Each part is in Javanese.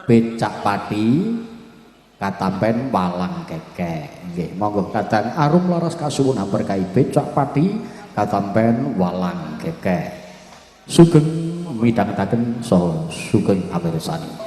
becak pati katampen walang kekek. Nggih, monggo kadang arum laras kasuwun berkahi becak pati katampen walang kekek. Sugeng midhangetaken saha sugeng amirsani.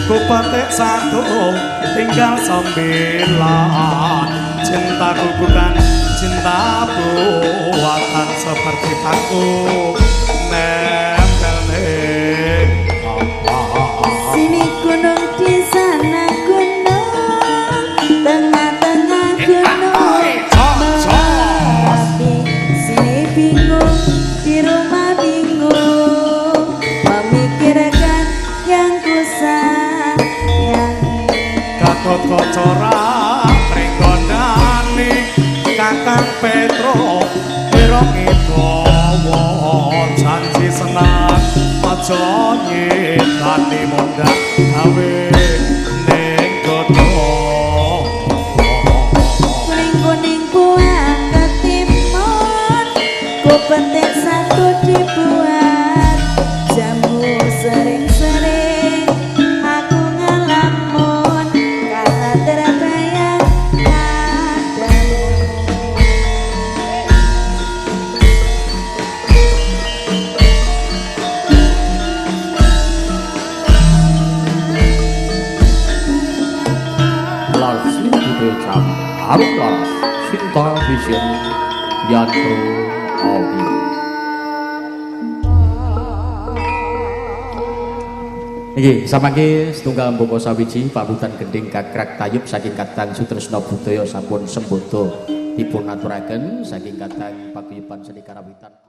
Kupatek satu tinggal sembilan. Cintaku bukan cinta buatan seperti aku nempel ning sini gunung di sana gunung tengah-tengah gunung merapi sini bingung di rumah bingung satu dibuat jamu sering-sering aku ngalamun kata terbayang padamu. Laras Limpide Jam Harum Laras Sinta Vision Yantro Audio. Nggih, samangke setunggal mboko sawiji pambutan gending gagrak tayub saking Kadang Sutresna Budaya sampun sembodo dipun aturaken saking Kadang paguyuban seni karawitan.